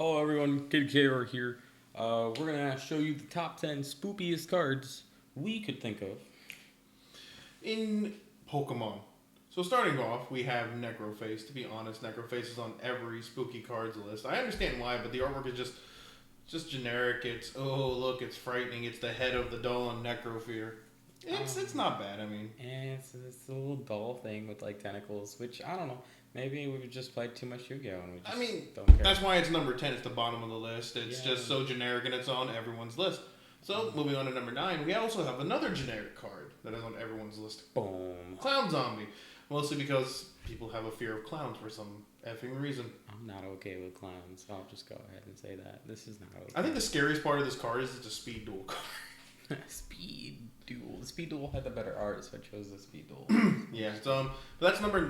Hello everyone, YuGiOh here. We're gonna show you the top 10 spoopiest cards we could think of. In Pokemon. So starting off, we have Necroface. To be honest, Necroface is on every spooky cards list. I understand why, but the artwork is just generic. It's, oh look, it's frightening. It's the head of the doll on Necrofear. It's not bad. I mean, It's a little dull thing with like tentacles, which I don't know. Maybe we just played too much Yu-Gi-Oh and we just don't care. that's why it's number 10. It's the bottom of the list. It's Yeah. just so generic and it's on everyone's list. So moving on to number 9, we also have another generic card that is on everyone's list. Boom. Clown Zombie. Mostly because people have a fear of clowns for some effing reason. I'm not okay with clowns, so I'll just go ahead and say that. This is not okay. I think the scariest part of this card is it's a speed duel card. Speed Duel. Speed Duel had the better art, so I chose the Speed Duel. Yeah, so but that's number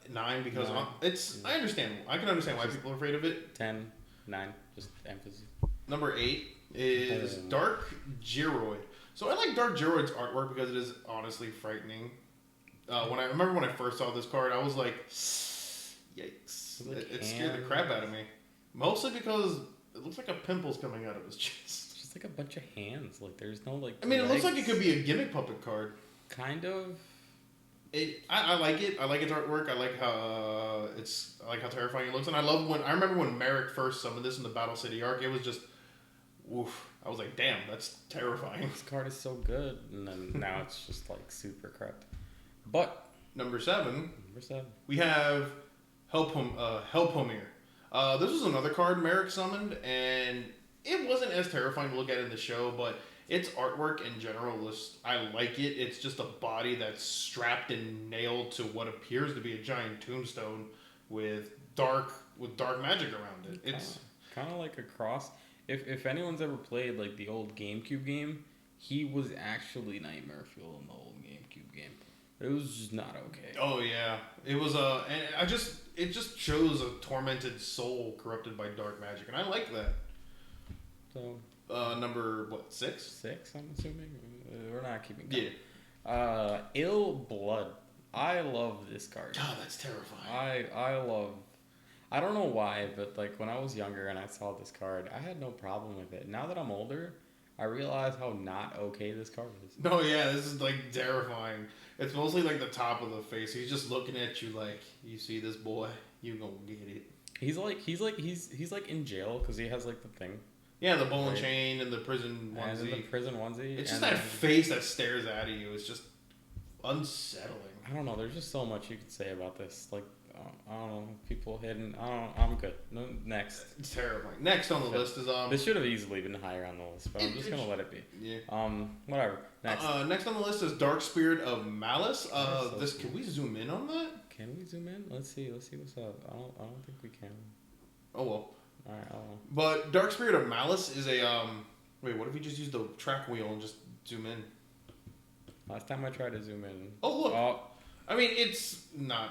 9 because it's I understand. I can understand why people are afraid of it. 10, 9, just emphasis. Number 8 is Dark Gyroid. So I like Dark Gyroid's artwork because it is honestly frightening. When I first saw this card, I was like, yikes. It scared the crap out of me. Mostly because it looks like a pimple's coming out of his chest. It's just like a bunch of hands. Like there's no like. I mean, legs. it looks like it could be a gimmick puppet card. Kind of. I like it. I like its artwork. I like how terrifying it looks. And I remember when Merrick first summoned this in the Battle City arc. It was just, oof. I was like, damn, that's terrifying. This card is so good, and then now it's just like super crap. But Number 7, number 7, we have Helpomir. This was another card Merrick summoned, and it wasn't as terrifying to look at in the show, but its artwork in general, I like it. It's just a body that's strapped and nailed to what appears to be a giant tombstone with dark magic around it. It's kind of like a cross. If anyone's ever played like the old GameCube game, he was actually Nightmare Fuel in the old GameCube game. It was just not okay. Oh yeah, it was it just shows a tormented soul corrupted by dark magic, and I like that. So number 6? 6, I'm assuming. We're not keeping count. Yeah. Ill Blood. I love this card. God, that's terrifying. I don't know why, but like when I was younger and I saw this card, I had no problem with it. Now that I'm older, I realize how not okay this card is. No, yeah, this is like terrifying. It's mostly like the top of the face. He's just looking at you like, you see this boy, you gonna get it. He's like in jail because he has like the thing. Yeah, the ball and chain and the prison onesie. And the prison onesie. It's just that face that stares at you. It's just unsettling. I don't know. There's just so much you could say about this. Like, I don't know. People hidden. I'm good. No, next. It's terrifying. Next on the list is This should have easily been higher on the list, but I'm just gonna let it be. Yeah. Whatever. Next. Next on the list is Dark Spirit of Malice. Can we zoom in on that? Can we zoom in? Let's see what's up. I don't think we can. Oh well. All right. But Dark Spirit of Malice is a Wait, what if we just use the track wheel and just zoom in? Last time I tried to zoom in. Oh look. I mean, it's not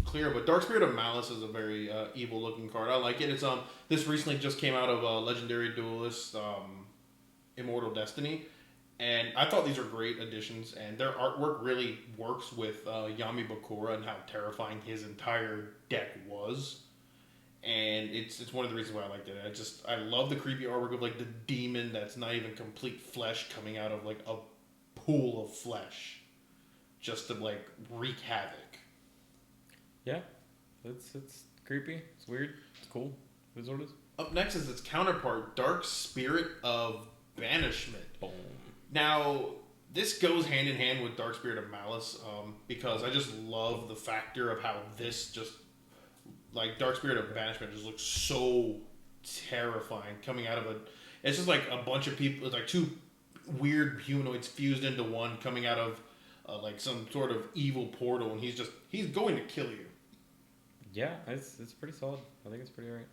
clear, but Dark Spirit of Malice is a very evil looking card. I like it. It's this recently just came out of Legendary Duelist Immortal Destiny, and I thought these are great additions, and their artwork really works with Yami Bakura and how terrifying his entire deck was. And it's one of the reasons why I liked it. I love the creepy artwork of like the demon that's not even complete flesh coming out of like a pool of flesh just to like wreak havoc. Yeah, it's creepy. It's weird. It's cool. It is what it is. Up next is its counterpart, Dark Spirit of Banishment. Boom. Now, this goes hand in hand with Dark Spirit of Malice because I just love the factor of how this just, like, Dark Spirit of Banishment just looks so terrifying coming out of it's just like a bunch of people, it's like two weird humanoids fused into one coming out of like some sort of evil portal, and he's going to kill you. Yeah, it's pretty solid. I think it's pretty right.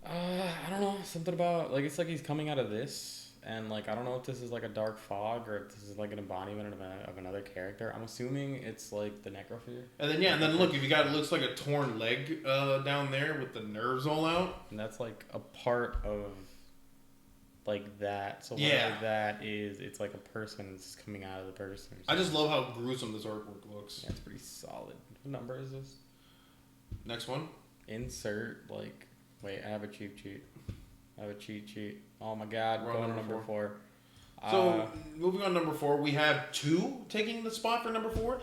I don't know, something about like it's like he's coming out of this, and like I don't know if this is like a dark fog or if this is like an embodiment of another character. I'm assuming it's like the Necrofear. And then look, if you got it looks like a torn leg down there with the nerves all out, and that's like a part of like that. So yeah, whatever that is, it's like a person that's coming out of the person. I just love how gruesome this artwork looks. Yeah, it's pretty solid. What number is this? Next one. insert like. Wait, I have a cheat sheet. I have a cheat sheet. Oh my god, We're going on to number 4. So, moving on to number 4, we have 2 taking the spot for number 4.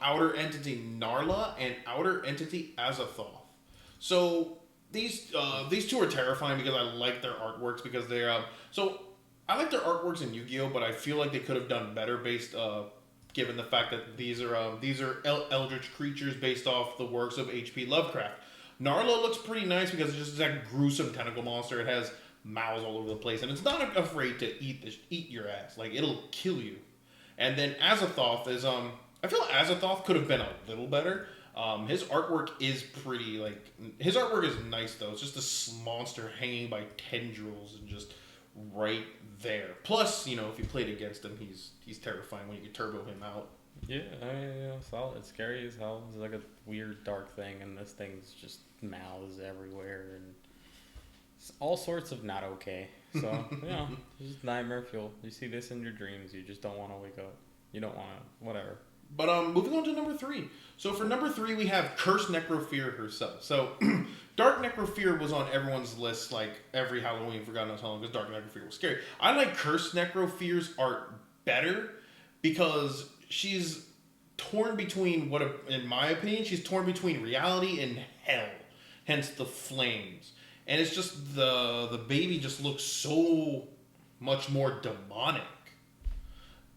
Outer Entity Narla and Outer Entity Azathoth. So, these 2 are terrifying because I like their artworks because they're... so, I like their artworks in Yu-Gi-Oh, but I feel like they could have done better based... given the fact that these are eldritch creatures based off the works of H.P. Lovecraft. Narla looks pretty nice because it's just that gruesome tentacle monster. It has mouths all over the place, and it's not afraid to eat your ass. Like, it'll kill you. And then Azathoth is I feel Azathoth could have been a little better. His artwork is pretty, like, his artwork is nice though. It's just this monster hanging by tendrils and just right there. Plus, you know, if you played against him, he's terrifying when you can turbo him out. Yeah, solid. It's scary as hell. It's like a weird dark thing, and this thing's just mouths everywhere and all sorts of not okay. So, you know, it's just nightmare fuel. You see this in your dreams, you just don't want to wake up. You don't want to, whatever. But moving on to number 3. So for number 3, we have Cursed Necrofear herself. So Dark Necrofear was on everyone's list like every Halloween for God knows how long because Dark Necrofear was scary. I like Cursed Necrofear's art better because she's torn between in my opinion, she's torn between reality and hell. Hence the flames. And it's just the baby just looks so much more demonic.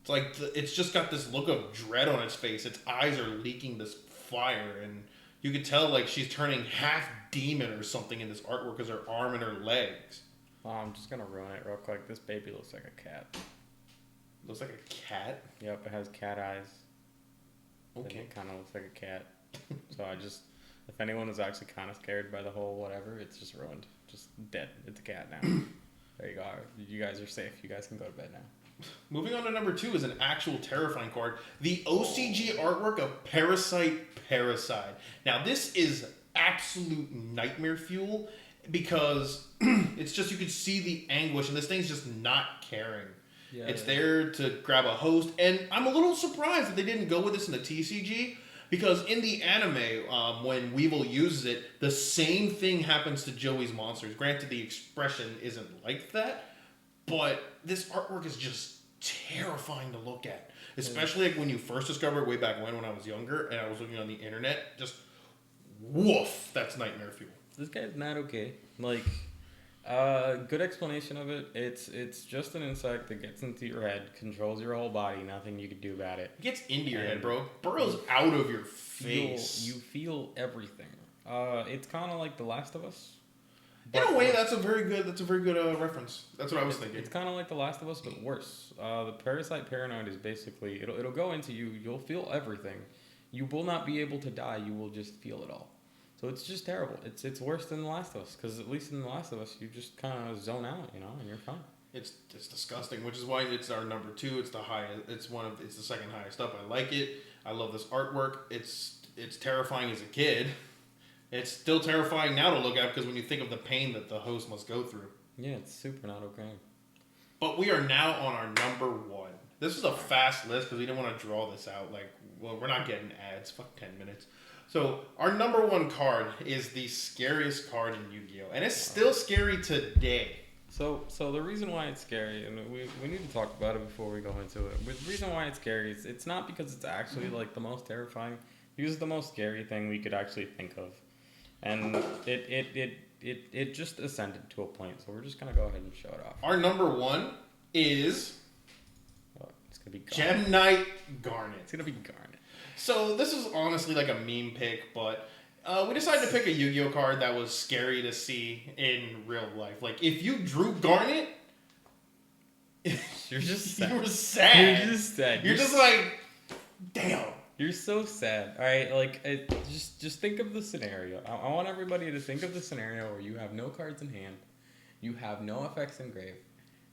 It's like it's just got this look of dread on its face. Its eyes are leaking this fire, and you could tell like she's turning half demon or something in this artwork because her arm and her legs. Oh, I'm just gonna ruin it real quick. This baby looks like a cat. Looks like a cat? Yep, it has cat eyes. Okay. It kind of looks like a cat. So if anyone was actually kind of scared by the whole whatever, it's just ruined. Just dead. It's a cat now. There you go. You guys are safe. You guys can go to bed now. Moving on to number 2 is an actual terrifying card. The OCG artwork of Parasite. Now, this is absolute nightmare fuel because it's just, you could see the anguish, and this thing's just not caring. Yeah, it's there to grab a host, and I'm a little surprised that they didn't go with this in the TCG, because in the anime, when Weevil uses it, the same thing happens to Joey's monsters. Granted, the expression isn't like that, but this artwork is just terrifying to look at. Especially like when you first discovered it way back when I was younger, and I was looking on the internet, just woof, that's nightmare fuel. This guy's not okay. Like, good explanation of it. It's just an insect that gets into your head, controls your whole body, nothing you can do about it. It gets into your head, bro. Burrows out of your face. You feel everything. It's kind of like The Last of Us. In a way, that's a very good reference. That's what I was thinking. It's kind of like The Last of Us, but worse. The Parasite Paranoid is basically, it'll go into you. You'll feel everything. You will not be able to die. You will just feel it all. So it's just terrible. It's worse than The Last of Us, because at least in The Last of Us, you just kind of zone out, you know, and you're fine. It's disgusting, which is why it's our number 2. It's the highest. It's the second highest up. I like it. I love this artwork. It's terrifying as a kid. It's still terrifying now to look at because when you think of the pain that the host must go through. Yeah, it's super not okay. But we are now on our number 1. This is a fast list because we didn't want to draw this out. Like, well, we're not getting ads. Fuck 10 minutes. So our number 1 card is the scariest card in Yu-Gi-Oh! And it's still scary today. So the reason why it's scary, and we need to talk about it before we go into it. But the reason why it's scary is it's not because it's actually like the most terrifying. Because it's the most scary thing we could actually think of. And it just ascended to a point, so we're just gonna go ahead and show it off. Our number 1 is it's gonna be Gem Knight Garnet. It's gonna be Garnet. So this is honestly like a meme pick, but we decided to pick a Yu-Gi-Oh card that was scary to see in real life. Like if you drew Garnet, you're just sad. You were sad. You're just sad. You're just like, damn. You're so sad. All right, like just think of the scenario. I want everybody to think of the scenario where you have no cards in hand, you have no effects engraved,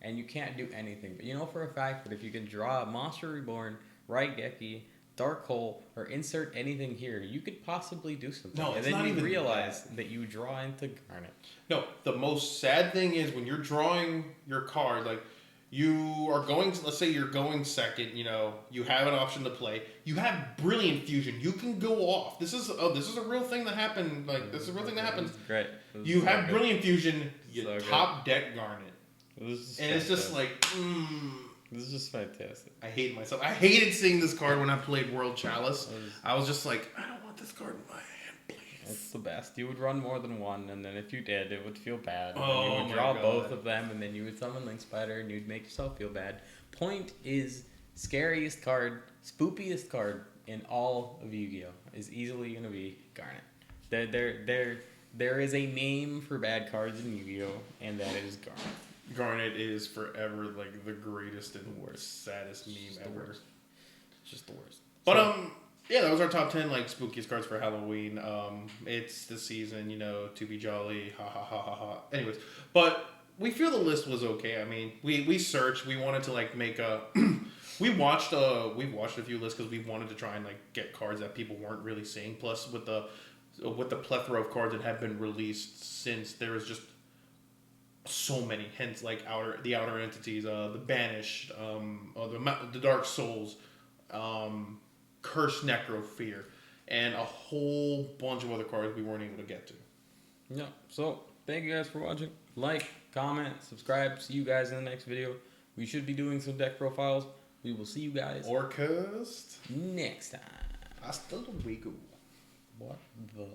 and you can't do anything. But you know for a fact that if you can draw Monster Reborn, Raigeki, Dark Hole, or insert anything here, you could possibly do something. No, and then you realize that you draw into Garnet. No, the most sad thing is when you're drawing your card, like You are going. Let's say you're going second. You know, you have an option to play. You have Brilliant Fusion. You can go off. This is a real thing that happened. Like this is a real thing that happens. Great. You have Brilliant Fusion. You top deck Garnet, and it's just like. This is just fantastic. I hate myself. I hated seeing this card when I played World Chalice. I was just like, I don't want this card in my hand, please. It's the best. You would run more than one, and then if you did, it would feel bad. And Oh, you would my draw God. both of them, and then you would summon Link Spider, and you'd make yourself feel bad. Point is scariest card, spoopiest card in all of Yu-Gi-Oh! Is easily going to be Garnet. There is a name for bad cards in Yu-Gi-Oh! And that is Garnet. Garnet is forever like the greatest and worst, saddest meme ever. It's just the worst. But yeah, that was our top 10 like spookiest cards for Halloween. It's the season, you know, to be jolly, ha ha ha ha ha. Anyways, but we feel the list was okay. I mean, we searched, we wanted to like make a we watched a few lists because we wanted to try and like get cards that people weren't really seeing. Plus with the plethora of cards that have been released since, there was just so many, hence like the outer entities, the Banished, the Dark Souls, Cursed Necrofear, and a whole bunch of other cards we weren't able to get to. Yeah. So thank you guys for watching. Like, comment, subscribe. See you guys in the next video. We should be doing some deck profiles. We will see you guys Orcust next time. hasta luego. What the?